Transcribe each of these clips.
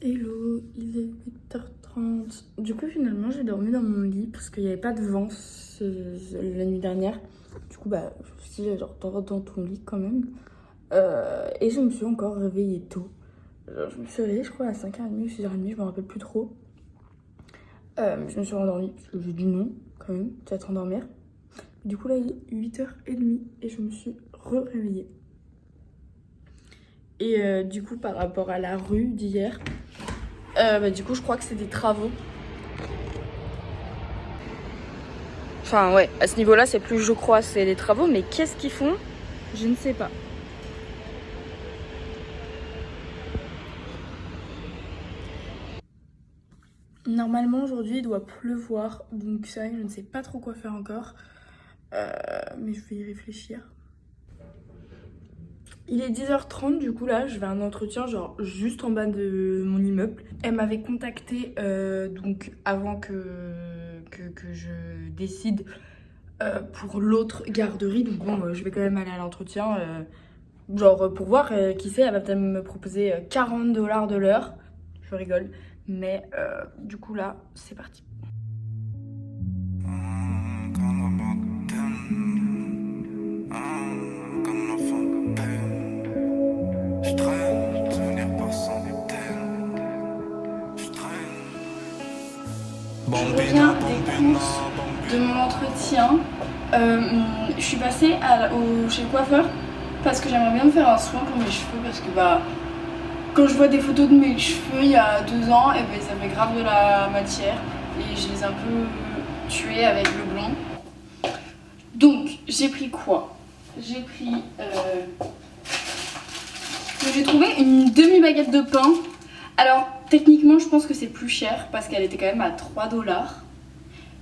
Hello, il est 8h30. Du coup, finalement, j'ai dormi dans mon lit parce qu'il n'y avait pas de vent la nuit dernière. Du coup, bah, je me suis dit, genre, dors dans ton lit quand même. Et je me suis encore réveillée tôt. Genre, je me suis réveillée, je crois, à 5h30 ou 6h30, je me rappelle plus trop. Je me suis rendormie parce que j'ai dit non, quand même, tu vas te rendormir. Du coup, là, il est 8h30 et je me suis réveillée. Et du coup, par rapport à la rue d'hier, du coup, je crois que c'est des travaux. Enfin, ouais, à ce niveau-là, c'est plus je crois, c'est des travaux. Mais qu'est-ce qu'ils font? Je ne sais pas. Normalement, aujourd'hui, il doit pleuvoir. Donc, c'est vrai que je ne sais pas trop quoi faire encore. Mais je vais y réfléchir. Il est 10h30, du coup là je vais à un entretien genre juste en bas de mon immeuble. Elle m'avait contacté donc avant que je décide pour l'autre garderie. Donc bon, je vais quand même aller à l'entretien genre pour voir qui c'est. Elle va peut-être me proposer 40$ de l'heure. Je rigole. Mais du coup là c'est parti. Je reviens des courses de mon entretien. Je suis passée chez le coiffeur parce que j'aimerais bien me faire un soin pour mes cheveux parce que bah quand je vois des photos de mes cheveux il y a 2 ans, et ben ça fait grave de la matière et je les ai un peu tués avec le blond. Donc j'ai pris quoi? J'ai pris j'ai trouvé une demi-baguette de pain. Alors techniquement je pense que c'est plus cher parce qu'elle était quand même à 3$.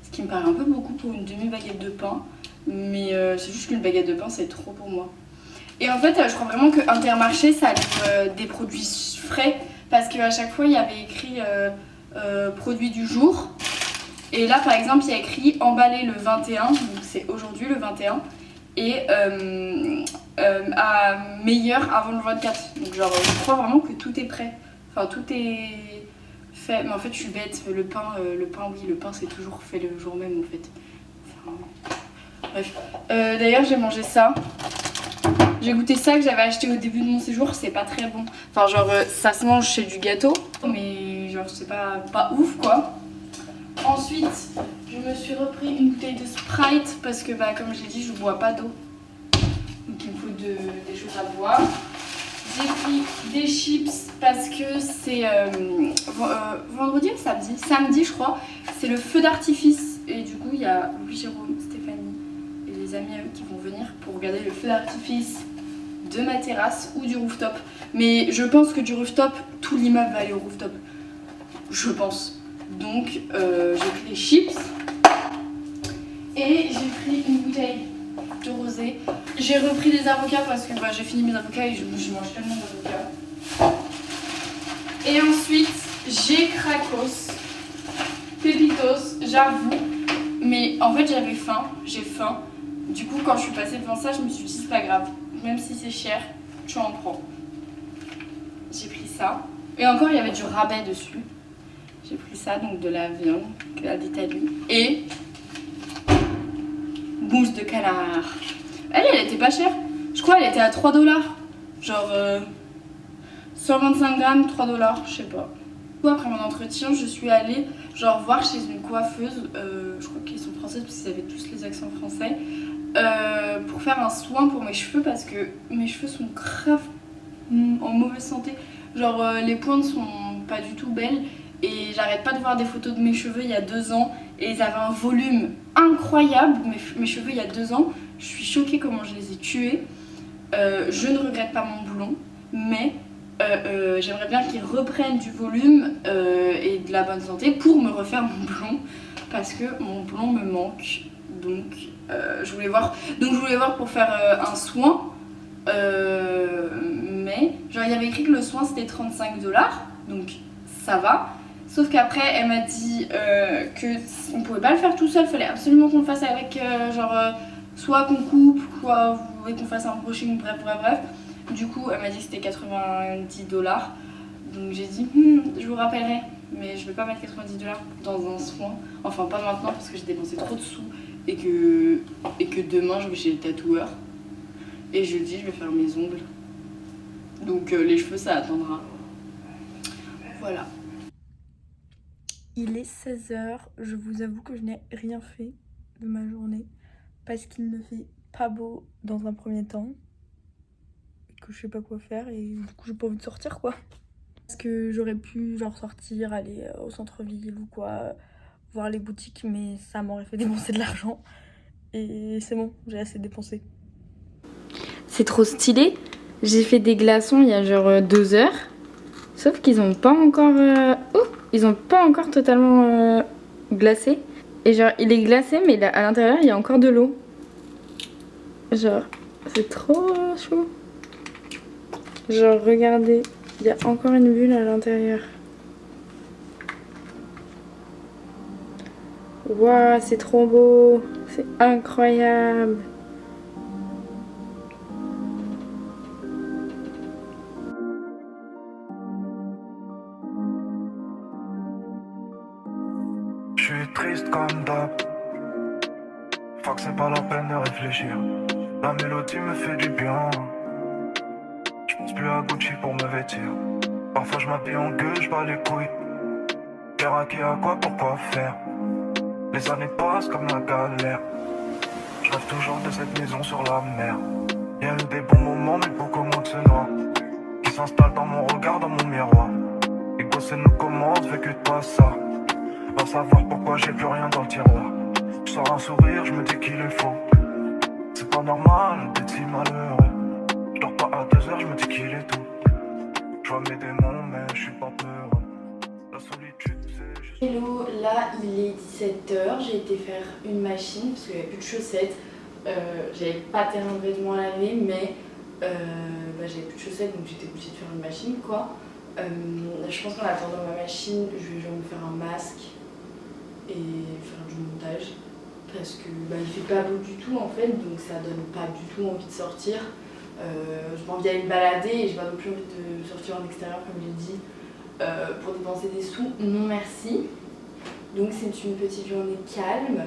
Ce qui me paraît un peu beaucoup pour une demi-baguette de pain. Mais c'est juste qu'une baguette de pain c'est trop pour moi. Et en fait je crois vraiment que Intermarché ça livre des produits frais. Parce qu'à chaque fois il y avait écrit produit du jour. Et là par exemple il y a écrit emballé le 21. Donc c'est aujourd'hui le 21. Et à meilleur avant le 24. Donc genre je crois vraiment que tout est prêt. Enfin tout est fait. Mais en fait je suis bête. Le pain oui, le pain c'est toujours fait le jour même en fait. Enfin, bref. D'ailleurs j'ai mangé ça. J'ai goûté ça que j'avais acheté au début de mon séjour. C'est pas très bon. Enfin genre ça se mange chez du gâteau. Mais genre c'est pas ouf quoi. Ensuite je me suis repris une bouteille de Sprite parce que bah comme je l'ai dit je bois pas d'eau. Donc il me faut des choses à boire. J'ai pris des chips parce que c'est vendredi ou samedi? Samedi je crois. C'est le feu d'artifice. Et du coup il y a Louis, Jérôme, Stéphanie et les amis à eux qui vont venir pour regarder le feu d'artifice de ma terrasse ou du rooftop. Mais je pense que du rooftop, tout l'immeuble va aller au rooftop. Je pense. Donc j'ai pris les chips. Et j'ai pris une bouteille de rosé. J'ai repris des avocats parce que bah, j'ai fini mes avocats et je mange tellement d'avocats. Et ensuite j'ai Cracos, Pépitos, j'avoue. Mais en fait j'avais faim, j'ai faim. Du coup quand je suis passée devant ça je me suis dit c'est pas grave. Même si c'est cher, tu en prends. J'ai pris ça. Et encore il y avait du rabais dessus. J'ai pris ça, donc de la viande d'Italie. Et mousse de canard. Elle était pas chère. Je crois qu'elle était à 3$. Genre 125 grammes, 3$, je sais pas. Après mon entretien, je suis allée genre voir chez une coiffeuse, je crois qu'ils sont françaises parce qu'ils avaient tous les accents français, pour faire un soin pour mes cheveux parce que mes cheveux sont grave en mauvaise santé. Genre les pointes sont pas du tout belles et j'arrête pas de voir des photos de mes cheveux il y a 2 ans et ils avaient un volume incroyable. Mes cheveux il y a 2 ans, je suis choquée comment je les ai tués. Je ne regrette pas mon blond, mais j'aimerais bien qu'ils reprennent du volume et de la bonne santé pour me refaire mon blond parce que mon blond me manque. Donc je voulais voir pour faire un soin. Mais genre il y avait écrit que le soin c'était 35$, donc ça va. Sauf qu'après elle m'a dit que on pouvait pas le faire tout seul, fallait absolument qu'on le fasse avec soit qu'on coupe, soit qu'on fasse un brushing, bref. Du coup elle m'a dit que c'était 90$. Donc j'ai dit, je vous rappellerai, mais je vais pas mettre 90 $ dans un soin. Enfin, pas maintenant parce que j'ai dépensé trop de sous et que demain je vais chez le tatoueur. Et jeudi, je vais faire mes ongles. Donc les cheveux, ça attendra. Voilà. Il est 16h, je vous avoue que je n'ai rien fait de ma journée parce qu'il ne fait pas beau dans un premier temps et que je sais pas quoi faire et du coup j'ai pas envie de sortir quoi. Parce que j'aurais pu genre sortir, aller au centre-ville ou quoi, voir les boutiques, mais ça m'aurait fait dépenser de l'argent et c'est bon, j'ai assez dépensé. C'est trop stylé. J'ai fait des glaçons il y a genre 2 heures. Sauf qu'ils ont pas encore... ils ont pas encore totalement glacé. Et genre, il est glacé, mais là, à l'intérieur, il y a encore de l'eau. Genre, c'est trop chaud. Genre, regardez, il y a encore une bulle à l'intérieur. Waouh, c'est trop beau. C'est incroyable. Je suis triste comme d'hab. Faut que c'est pas la peine de réfléchir. La mélodie me fait du bien. Je pense plus à Gucci pour me vêtir. Parfois je m'habille en gueule, je bats les couilles. Faire à qui, à quoi, pourquoi faire. Les années passent comme la galère. Je rêve toujours de cette maison sur la mer. Y'a eu des bons moments mais beaucoup moins de ce noir qui s'installe dans mon regard, dans mon miroir. Et bosser nous commande, vécu de pas ça. Va savoir pourquoi j'ai plus rien dans le tiroir. Je sors un sourire, je me dis qu'il est faux. C'est pas normal d'être si malheureux. Je dors pas à 2 heures, je me dis qu'il est tout. Je vois mes démons mais je suis pas peureux. La solitude c'est juste... Hello, là il est 17h, j'ai été faire une machine parce qu'il n'y avait plus de chaussettes. J'avais pas tellement de vêtements à laver, mais j'avais plus de chaussettes donc j'étais obligée de faire une machine quoi. Je pense qu'en attendant ma machine, je vais genre me faire un masque et faire du montage parce que il fait pas beau du tout en fait, donc ça donne pas du tout envie de sortir. J'ai pas envie d'aller me balader et j'ai pas non plus envie de sortir en extérieur comme j'ai dit pour dépenser des sous, non merci. Donc c'est une petite journée calme.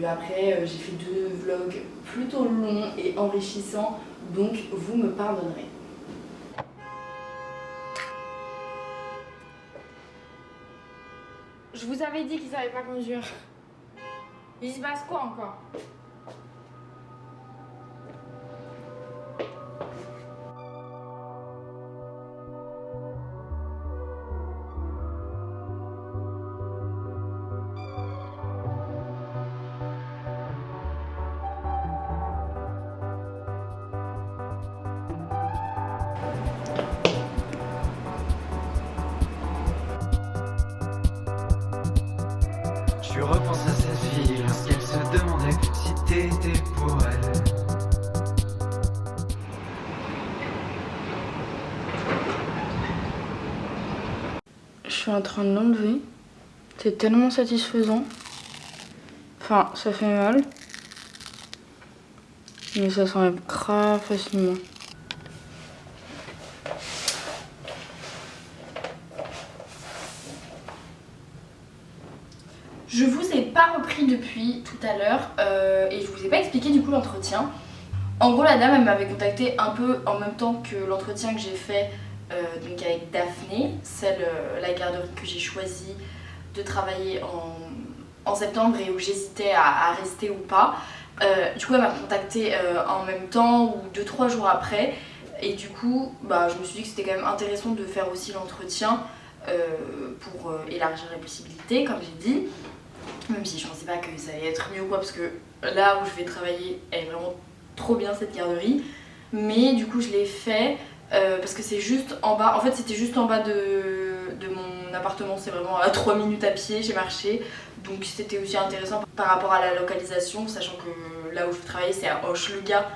Après j'ai fait 2 vlogs plutôt longs et enrichissants, donc vous me pardonnerez. Je vous avais dit qu'ils savaient pas conduire. Il se passe quoi encore? Je repense à cette fille lorsqu'elle se demandait si t'étais pour elle. Je suis en train de l'enlever. C'est tellement satisfaisant. Enfin, ça fait mal. Mais ça s'enlève grave facilement. Je vous ai pas repris depuis tout à l'heure et je vous ai pas expliqué du coup l'entretien. En gros la dame elle m'avait contacté un peu en même temps que l'entretien que j'ai fait donc avec Daphné, la garderie que j'ai choisi de travailler en septembre et où j'hésitais à rester ou pas. Du coup elle m'a contacté en même temps ou 2-3 jours après et du coup je me suis dit que c'était quand même intéressant de faire aussi l'entretien pour élargir les possibilités comme j'ai dit. Même si je pensais pas que ça allait être mieux ou quoi, parce que là où je vais travailler, elle est vraiment trop bien cette garderie. Mais du coup je l'ai fait parce que c'est juste en bas, en fait c'était juste en bas de mon appartement, c'est vraiment à 3 minutes à pied, j'ai marché. Donc c'était aussi intéressant par rapport à la localisation, sachant que là où je travaillais c'est à Hochelaga,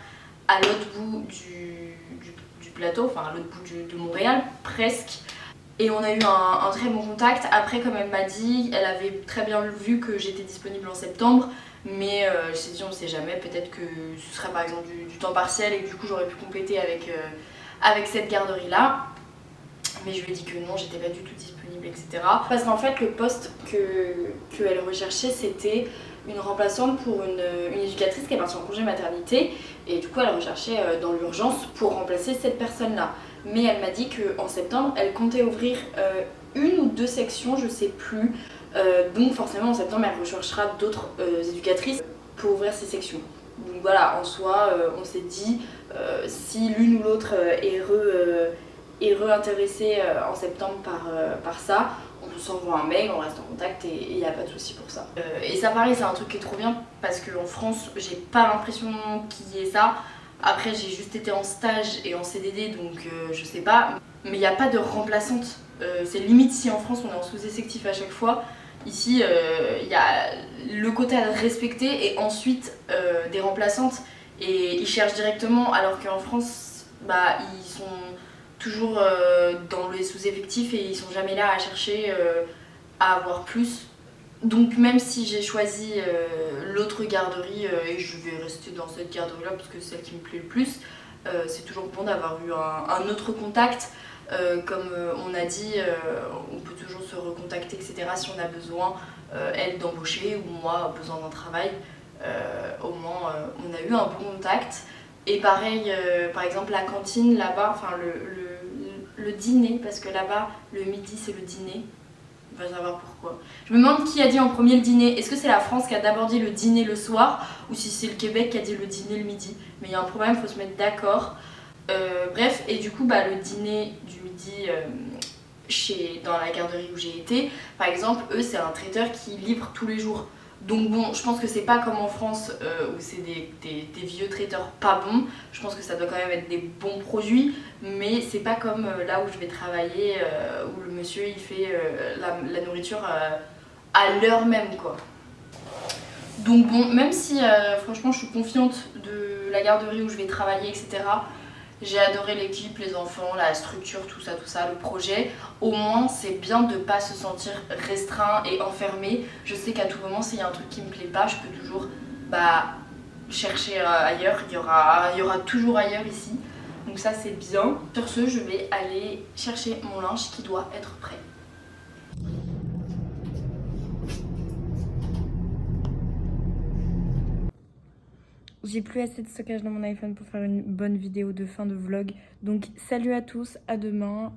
à l'autre bout du plateau, enfin à l'autre bout de Montréal, presque. Et on a eu un très bon contact. Après, comme elle m'a dit, elle avait très bien vu que j'étais disponible en septembre. Mais je me suis dit, on ne sait jamais, peut-être que ce serait par exemple du temps partiel et que du coup j'aurais pu compléter avec cette garderie-là. Mais je lui ai dit que non, j'étais pas du tout disponible, etc. Parce qu'en fait, le poste qu'elle recherchait, c'était une remplaçante pour une éducatrice qui est partie en congé maternité. Et du coup, elle recherchait dans l'urgence pour remplacer cette personne-là. Mais elle m'a dit qu'en septembre, elle comptait ouvrir une ou 2 sections, je sais plus. Donc forcément, en septembre, elle recherchera d'autres éducatrices pour ouvrir ces sections. Donc voilà, en soi, on s'est dit, si l'une ou l'autre est re-intéressée en septembre par ça, on s'envoie un mail, on reste en contact et il n'y a pas de souci pour ça. Et ça pareil, c'est un truc qui est trop bien parce qu'en France, j'ai pas l'impression qu'il y ait ça. Après, j'ai juste été en stage et en CDD, donc je sais pas. Mais il n'y a pas de remplaçante. C'est limite si en France on est en sous-effectif à chaque fois. Ici, il y a le quota à respecter et ensuite des remplaçantes. Et ils cherchent directement, alors qu'en France, bah, ils sont toujours dans les sous-effectifs et ils sont jamais là à chercher à avoir plus. Donc même si j'ai choisi l'autre garderie et je vais rester dans cette garderie là parce que c'est celle qui me plaît le plus, c'est toujours bon d'avoir eu un autre contact. Comme on a dit, on peut toujours se recontacter, etc. si on a besoin, elle d'embaucher ou moi besoin d'un travail. Au moins on a eu un bon contact. Et pareil, par exemple la cantine là-bas, enfin le dîner, parce que là-bas le midi c'est le dîner. On va savoir pourquoi. Je me demande qui a dit en premier le dîner. Est-ce que c'est la France qui a d'abord dit le dîner le soir ou si c'est le Québec qui a dit le dîner le midi? Mais il y a un problème, il faut se mettre d'accord. Bref, et du coup le dîner du midi dans la garderie où j'ai été, par exemple, eux c'est un traiteur qui livre tous les jours. Donc bon, je pense que c'est pas comme en France où c'est des vieux traiteurs pas bons. Je pense que ça doit quand même être des bons produits, mais c'est pas comme là où je vais travailler où le monsieur il fait la nourriture à l'heure même quoi. Donc bon, même si franchement je suis confiante de la garderie où je vais travailler, etc. J'ai adoré l'équipe, les enfants, la structure, tout ça, le projet. Au moins, c'est bien de ne pas se sentir restreint et enfermé. Je sais qu'à tout moment, s'il y a un truc qui me plaît pas, je peux toujours chercher ailleurs. Il y aura toujours ailleurs ici. Donc ça, c'est bien. Sur ce, je vais aller chercher mon linge qui doit être prêt. J'ai plus assez de stockage dans mon iPhone pour faire une bonne vidéo de fin de vlog. Donc salut à tous, à demain.